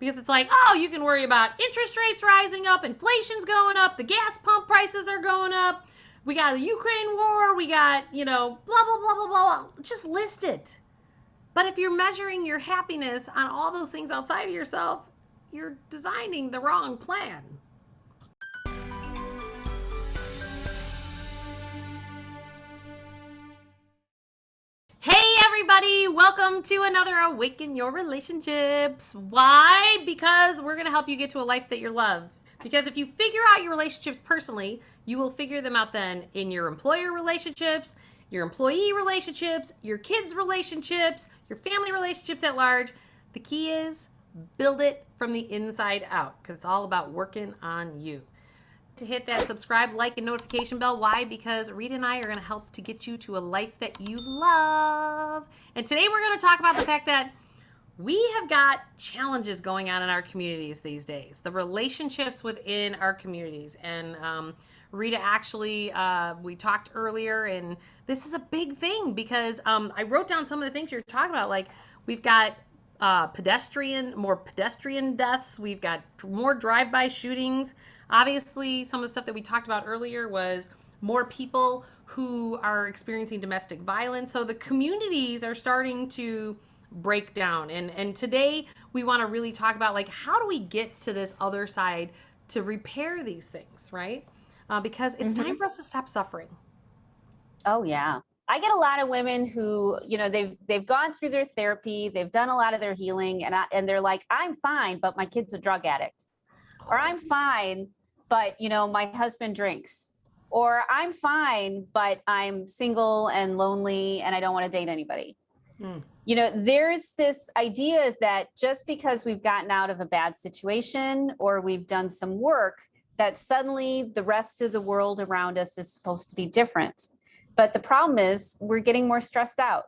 because it's like, oh, you can worry about interest rates rising up, inflation's going up, the gas pump prices are going up, we got the Ukraine war, we got, blah, blah, blah, blah, blah. Just list it. But if you're measuring your happiness on all those things outside of yourself, you're designing the wrong plan. Hey everybody, welcome to another Awaken Your Relationships. Why? Because we're going to help you get to a life that you love. Because if you figure out your relationships personally, you will figure them out then in your employer relationships, your employee relationships, your kids' relationships, your family relationships at large. The key is build it from the inside out, because it's all about working on you. To hit that subscribe, like, and notification bell. Why? Because Rita and I are going to help to get you to a life that you love. And today we're going to talk about the fact that we have got challenges going on in our communities these days, the relationships within our communities. And Rita, actually, we talked earlier, and this is a big thing because I wrote down some of the things you're talking about. Like, we've got more pedestrian deaths. We've got more drive-by shootings. Obviously, some of the stuff that we talked about earlier was more people who are experiencing domestic violence. So the communities are starting to break down. And today we want to really talk about, like, how do we get to this other side to repair these things, right? Because it's time for us to stop suffering. Oh, yeah. I get a lot of women who, they've gone through their therapy, they've done a lot of their healing, and they're like, I'm fine, but my kid's a drug addict. Or I'm fine, but, my husband drinks. Or I'm fine, but I'm single and lonely and I don't want to date anybody. There's this idea that just because we've gotten out of a bad situation or we've done some work, that suddenly the rest of the world around us is supposed to be different. But the problem is we're getting more stressed out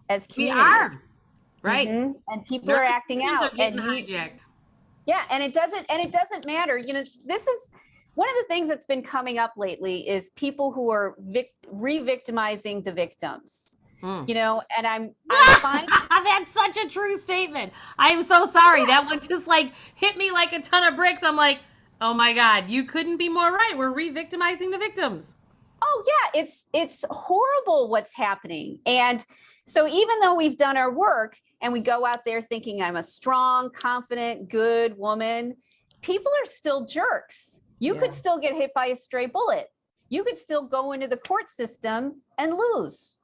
as communities. We are, right? And people are acting out. Are getting hijacked. Yeah, and it doesn't matter. This is one of the things that's been coming up lately is people who are re-victimizing the victims. And I'm fine. That's such a true statement. I'm so sorry. That one just hit me like a ton of bricks. I'm like, oh my God, you couldn't be more right. We're re-victimizing the victims. Oh yeah, it's horrible what's happening. And so even though we've done our work and we go out there thinking I'm a strong, confident, good woman, people are still jerks. You could still get hit by a stray bullet. You could still go into the court system and lose.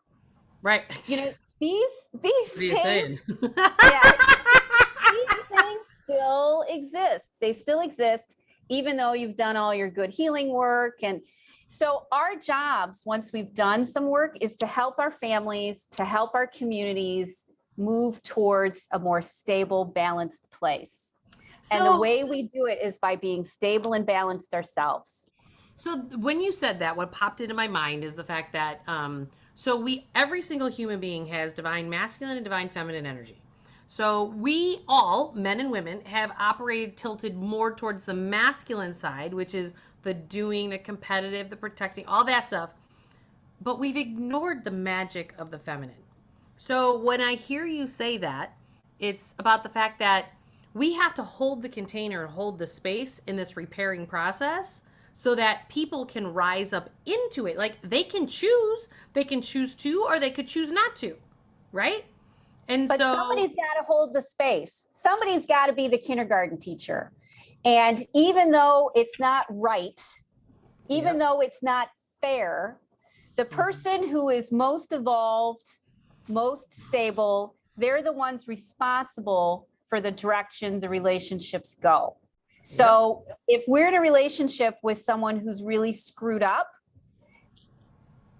Right. These things, these things still exist. They still exist, even though you've done all your good healing work. And so our jobs, once we've done some work, is to help our families, to help our communities move towards a more stable, balanced place. And the way we do it is by being stable and balanced ourselves. So when you said that, what popped into my mind is the fact that, every single human being has divine masculine and divine feminine energy. So we all, men and women, have operated tilted more towards the masculine side, which is the doing, the competitive, the protecting, all that stuff. But we've ignored the magic of the feminine. So when I hear you say that, it's about the fact that we have to hold the container and hold the space in this repairing process so that people can rise up into it. Like, they can choose to, or they could choose not to, right? But somebody's got to hold the space. Somebody's got to be the kindergarten teacher. And even though it's not right, even though it's not fair, the person who is most evolved, most stable, they're the ones responsible for the direction the relationships go. So if we're in a relationship with someone who's really screwed up,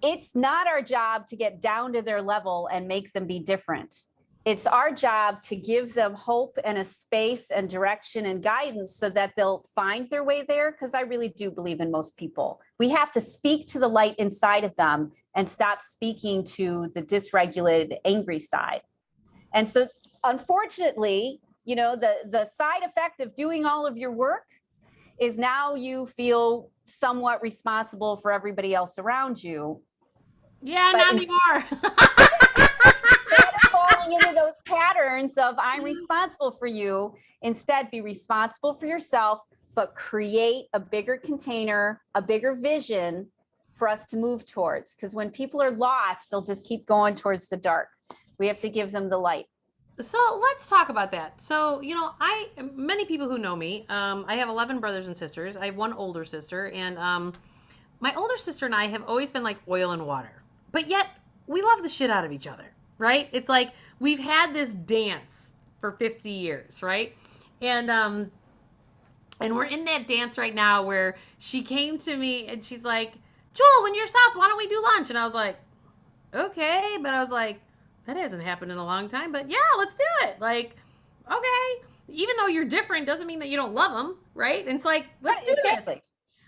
it's not our job to get down to their level and make them be different. It's our job to give them hope and a space and direction and guidance so that they'll find their way there. Because I really do believe in most people. We have to speak to the light inside of them and stop speaking to the dysregulated, angry side. And so, unfortunately, the side effect of doing all of your work is now you feel somewhat responsible for everybody else around you. Yeah, not anymore. Instead of falling falling into those patterns of I'm responsible for you. Instead, be responsible for yourself, but create a bigger container, a bigger vision for us to move towards. Because when people are lost, they'll just keep going towards the dark. We have to give them the light. So let's talk about that. So, many people who know me, I have 11 brothers and sisters. I have one older sister, and my older sister and I have always been like oil and water, but yet we love the shit out of each other, right? It's like we've had this dance for 50 years, right? And we're in that dance right now where she came to me and she's like, Joel, when you're south, why don't we do lunch? And I was like, okay, but I was like, that hasn't happened in a long time, but yeah, let's do it. Like, okay, even though you're different doesn't mean that you don't love them, right? And it's like, let's do this.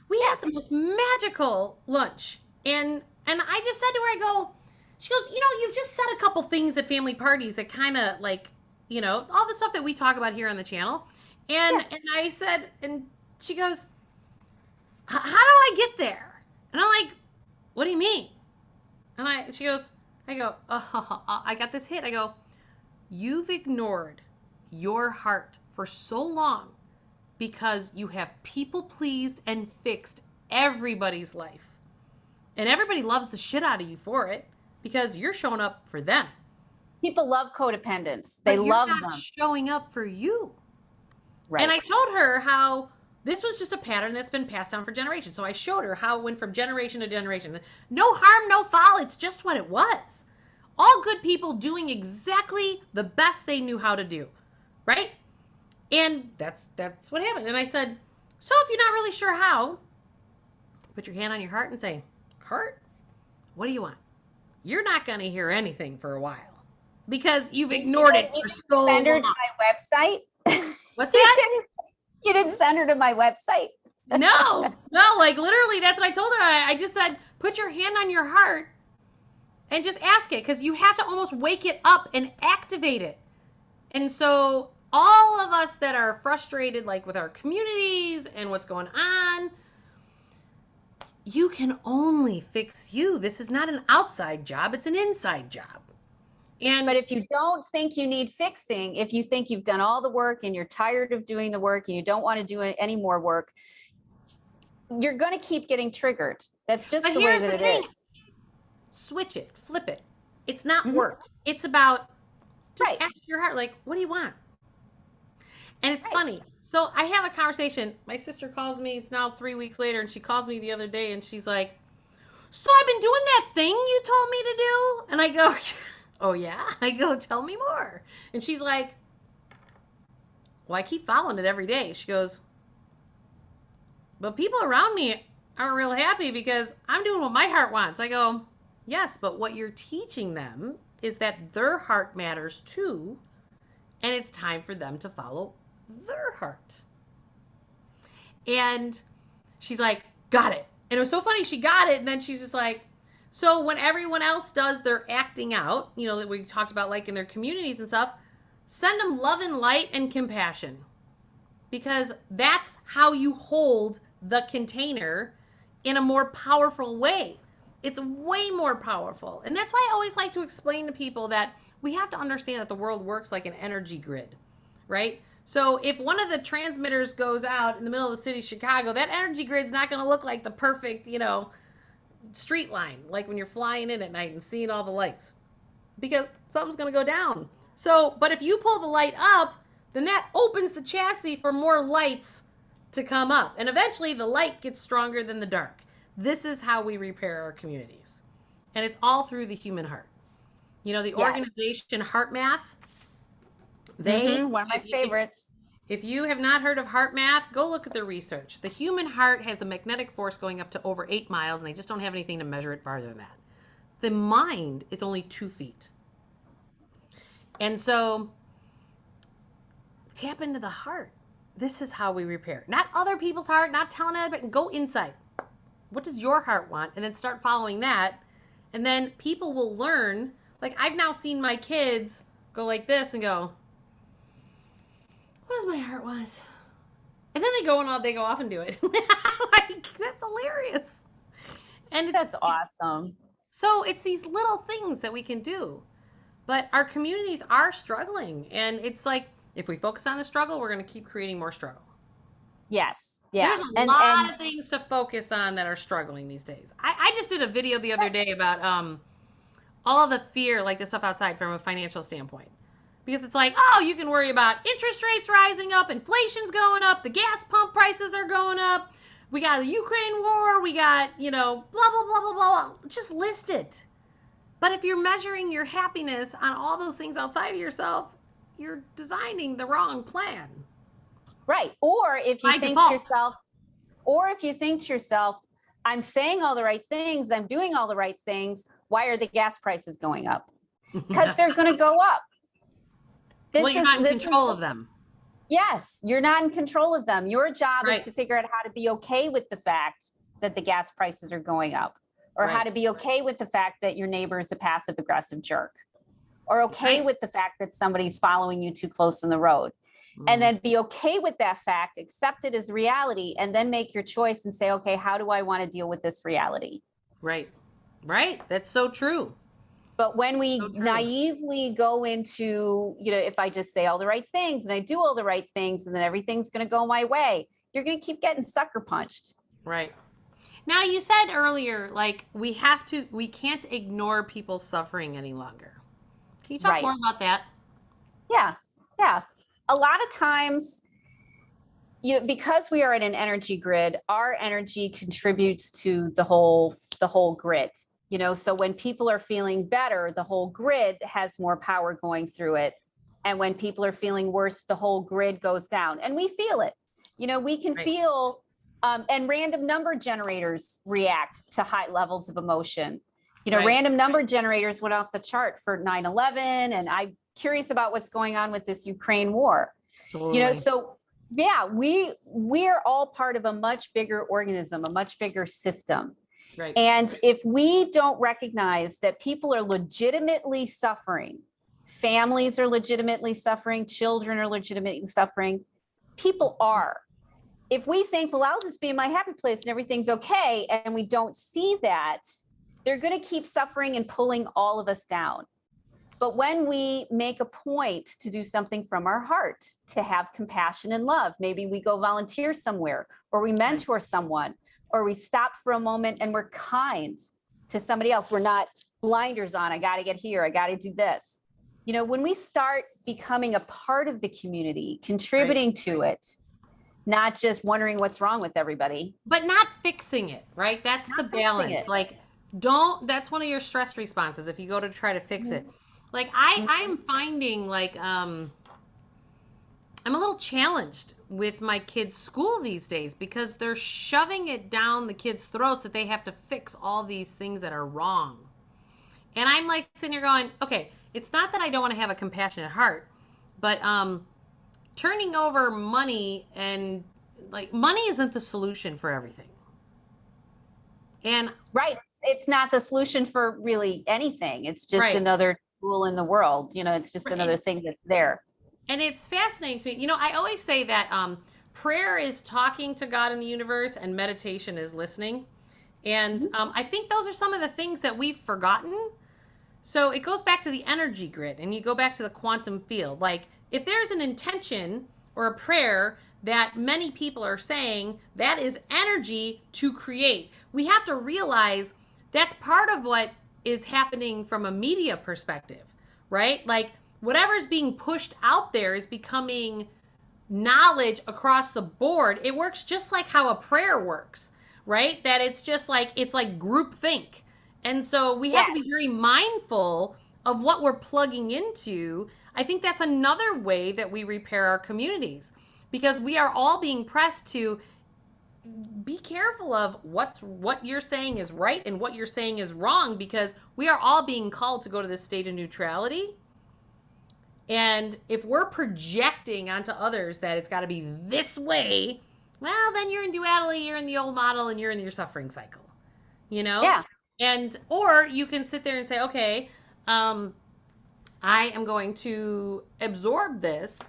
We had the most magical lunch. And I just said to her, I go, she goes, you've just said a couple things at family parties that kind of like, all the stuff that we talk about here on the channel. And I said, and she goes, how do I get there? And I'm like, what do you mean? And she goes, I go, oh, I got this hit. I go, you've ignored your heart for so long because you have people pleased and fixed everybody's life. And everybody loves the shit out of you for it because you're showing up for them. People love codependence. They love them. Showing up for you. Right. And I told her how this was just a pattern that's been passed down for generations. So I showed her how it went from generation to generation. No harm, no foul. It's just what it was. All good people doing exactly the best they knew how to do. Right? And that's what happened. And I said, so if you're not really sure how, put your hand on your heart and say, heart, what do you want? You're not going to hear anything for a while because you've ignored it for so long. Send her to my website. What's that? You didn't send her to my website. No, like literally that's what I told her. I just said, put your hand on your heart and just ask it because you have to almost wake it up and activate it. And so all of us that are frustrated, like with our communities and what's going on, you can only fix you. This is not an outside job. It's an inside job. But if you don't think you need fixing, if you think you've done all the work and you're tired of doing the work and you don't want to do any more work, you're going to keep getting triggered. That's just the way that it is. Switch it, flip it. It's not work. It's about just ask your heart, like, what do you want? And it's funny. So I have a conversation. My sister calls me. It's now 3 weeks later, and she calls me the other day, and she's like, so I've been doing that thing you told me to do? And I go, oh, yeah? I go, tell me more. And she's like, well, I keep following it every day. She goes, but people around me aren't real happy because I'm doing what my heart wants. I go, yes, but what you're teaching them is that their heart matters too, and it's time for them to follow their heart. And she's like, got it. And it was so funny. She got it. And then she's just like, so when everyone else does their acting out, that we talked about like in their communities and stuff, send them love and light and compassion, because that's how you hold the container in a more powerful way. It's way more powerful. And that's why I always like to explain to people that we have to understand that the world works like an energy grid, right? So if one of the transmitters goes out in the middle of the city of Chicago, that energy grid's not going to look like the perfect, street line, like when you're flying in at night and seeing all the lights, because something's going to go down. So, but if you pull the light up, then that opens the chassis for more lights to come up. And eventually the light gets stronger than the dark. This is how we repair our communities. And it's all through the human heart. The organization Heart Math, one of my favorites. If you have not heard of Heart Math, go look at the research. The human heart has a magnetic force going up to over 8 miles, and they just don't have anything to measure it farther than that. The mind is only 2 feet. And so tap into the heart. This is how we repair. Not other people's heart, not telling anybody. Go inside. What does your heart want? And then start following that. And then people will learn. Like, I've now seen my kids go like this and go, what does my heart want? And then they go off and do it. Like, that's hilarious. And that's awesome. So it's these little things that we can do. But our communities are struggling. And it's like, if we focus on the struggle, we're going to keep creating more struggle. Yes. There's Yeah. a And lot of things to focus on that are struggling these days. I just did a video the other day about all of the fear, like the stuff outside from a financial standpoint. Because it's like, oh, you can worry about interest rates rising up, inflation's going up, the gas pump prices are going up, we got the Ukraine war, we got, blah, blah, blah, blah, blah. Just list it. But if you're measuring your happiness on all those things outside of yourself, you're designing the wrong plan. right. Or if you By think to default. yourself, I'm saying all the right things, I'm doing all the right things, why are the gas prices going up? Because they're going to go up. Well, you're not in control of them. Yes, you're not in control of them. Your job Right. is to figure out how to be okay with the fact that the gas prices are going up, or how Right. to be okay with the fact that your neighbor is a passive aggressive jerk, or okay Right. with the fact that somebody's following you too close on the road. And then be okay with that fact, accept it as reality, and then make your choice and say, okay, how do I want to deal with this reality? Right. Right. That's so true. But when we So true. naively go into, if I just say all the right things and I do all the right things and then everything's going to go my way, you're going to keep getting sucker punched. Right. Now, you said earlier, like, we can't ignore people's suffering any longer. Can you talk Right. more about that? Yeah. Yeah. A lot of times, because we are in an energy grid, our energy contributes to the whole grid. So when people are feeling better, the whole grid has more power going through it. And when people are feeling worse, the whole grid goes down. And we feel it. We can Right. feel, and random number generators react to high levels of emotion. Right. Random number generators went off the chart for 9/11. And I'm curious about what's going on with this Ukraine war. Totally. So yeah, we're all part of a much bigger organism, a much bigger system. Right. And if we don't recognize that people are legitimately suffering, families are legitimately suffering, children are legitimately suffering, people are. If we think, well, I'll just be in my happy place and everything's okay, and we don't see that, they're going to keep suffering and pulling all of us down. But when we make a point to do something from our heart, to have compassion and love, maybe we go volunteer somewhere, or we mentor someone, or we stop for a moment and we're kind to somebody else. We're not blinders on. I got to get here. I got to do this. When we start becoming a part of the community, contributing to it, not just wondering what's wrong with everybody. But not fixing it, right? That's the balance. Like, that's one of your stress responses if you go to try to fix it. Like, I'm finding, like, I'm a little challenged with my kids' school these days because they're shoving it down the kids' throats that they have to fix all these things that are wrong. And I'm like sitting here going, okay, it's not that I don't want to have a compassionate heart, but turning over money, and like, money isn't the solution for everything. And right, it's not the solution for really anything. It's just right. another tool in the world. It's just another thing that's there. And it's fascinating to me. I always say that prayer is talking to God in the universe, and meditation is listening. And I think those are some of the things that we've forgotten. So it goes back to the energy grid, and you go back to the quantum field. Like, if there's an intention or a prayer that many people are saying, that is energy to create. We have to realize that's part of what is happening from a media perspective, right? Like, whatever's being pushed out there is becoming knowledge across the board. It works just like how a prayer works, right? That it's like group think. And so we have to be very mindful of what we're plugging into. I think that's another way that we repair our communities, because we are all being pressed to be careful of what you're saying is right and what you're saying is wrong, because we are all being called to go to this state of neutrality. And if we're projecting onto others that it's got to be this way, well, then you're in duality, you're in the old model, and you're in your suffering cycle, Yeah. And, or you can sit there and say, okay, I am going to absorb this,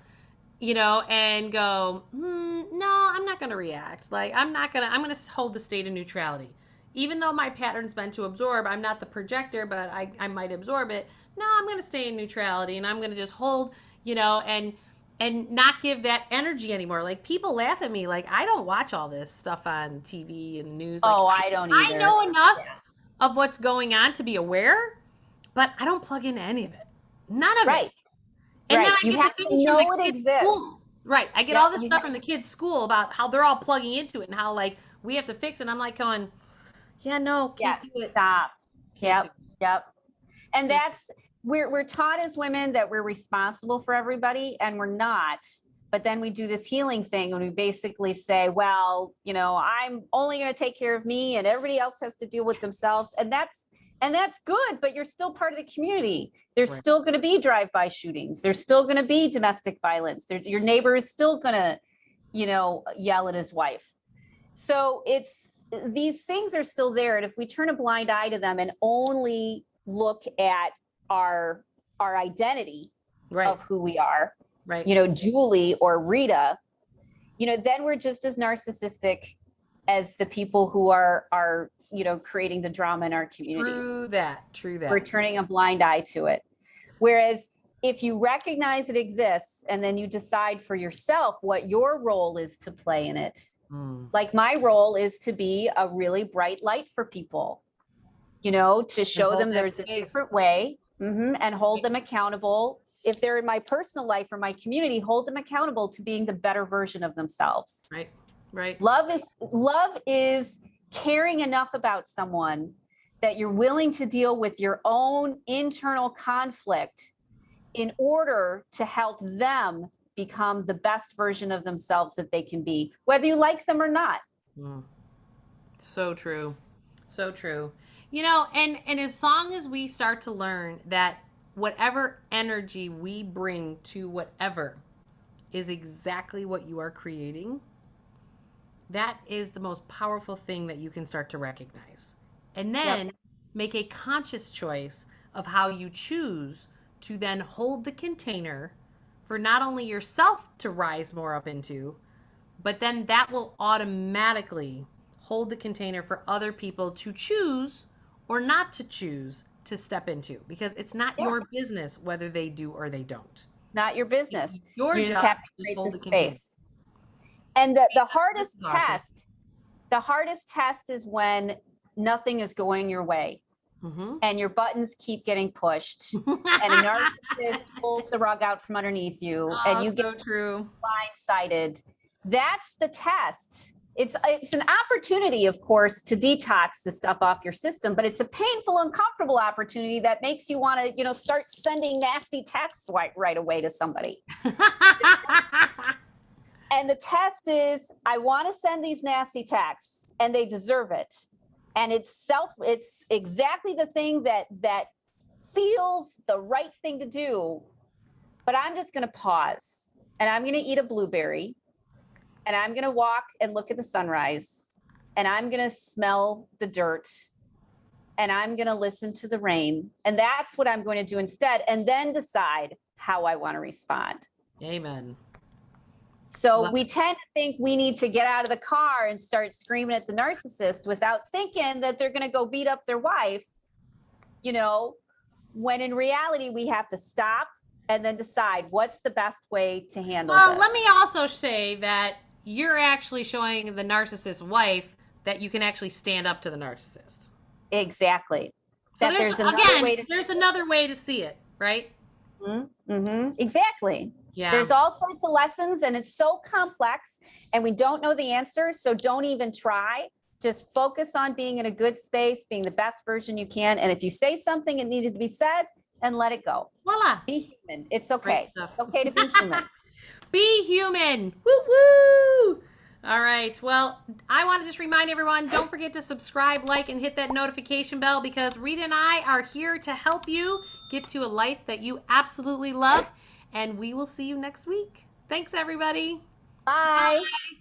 and go, no, I'm not going to react. Like, I'm going to hold the state of neutrality. Even though my pattern's been to absorb, I'm not the projector, but I might absorb it. no, I'm going to stay in neutrality and I'm going to just hold, and not give that energy anymore. Like people laugh at me, like I don't watch all this stuff on TV and news. Like Oh, I don't I either. know enough Yeah. of what's going on to be aware, but I don't plug into any of it. None of it. Right. And then Right. I You get have the to things from the know it kids' school. exists. Right. I get Yep. all this stuff from the kids' school about how they're all plugging into it and how like we have to fix it. And I'm like going, yeah, no, can't do Yes. it. Stop. Can't do Yep. Yep. And it. that's we're taught as women that we're responsible for everybody, and we're not. But then we do this healing thing and we basically say, well, I'm only going to take care of me and everybody else has to deal with themselves. And that's good, but you're still part of the community. There's Right. still going to be drive-by shootings. There's still going to be domestic violence. Your neighbor is still going to, yell at his wife. So these things are still there. And if we turn a blind eye to them and only look at our identity Right. of who we are, Right. Julie or Rita, then we're just as narcissistic as the people who are creating the drama in our communities. True that. We're turning a blind eye to it. Whereas if you recognize it exists and then you decide for yourself what your role is to play in it, like my role is to be a really bright light for people, to show them there's a different way, and hold them accountable. If they're in my personal life or my community, hold them accountable to being the better version of themselves. Right. Love is caring enough about someone that you're willing to deal with your own internal conflict in order to help them become the best version of themselves that they can be, whether you like them or not. So true. So true. And as long as we start to learn that whatever energy we bring to whatever is exactly what you are creating, that is the most powerful thing that you can start to recognize. And then make a conscious choice of how you choose to then hold the container for not only yourself to rise more up into, but then that will automatically hold the container for other people to choose or not to choose to step into, because it's not your business whether they do or they don't. Not your business. Your You just job have to is create hold the the container. space. And the hardest This is awesome. the hardest test is when nothing is going your way and your buttons keep getting pushed and a narcissist pulls the rug out from underneath you and you get blindsided. That's the test. It's an opportunity, of course, to detox the stuff off your system, but it's a painful, uncomfortable opportunity that makes you want to, start sending nasty texts right away to somebody. And the test is, I want to send these nasty texts and they deserve it. And it's exactly the thing that feels the right thing to do. But I'm just going to pause and I'm going to eat a blueberry and I'm going to walk and look at the sunrise and I'm going to smell the dirt and I'm going to listen to the rain. And that's what I'm going to do instead. And then decide how I want to respond. Amen. So we tend to think we need to get out of the car and start screaming at the narcissist without thinking that they're going to go beat up their wife, when in reality, we have to stop and then decide what's the best way to handle this. Let me also say that you're actually showing the narcissist's wife that you can actually stand up to the narcissist. Exactly. So there's another way to see it, right? Exactly. Yeah. There's all sorts of lessons and it's so complex and we don't know the answer. So don't even try. Just focus on being in a good space, being the best version you can. And if you say something that needed to be said, and let it go. Voila. Be human. It's okay. It's okay to be human. Be human. Woo woo. All right. Well, I want to just remind everyone, don't forget to subscribe, like, and hit that notification bell because Rita and I are here to help you get to a life that you absolutely love. And we will see you next week. Thanks, everybody. Bye. Bye.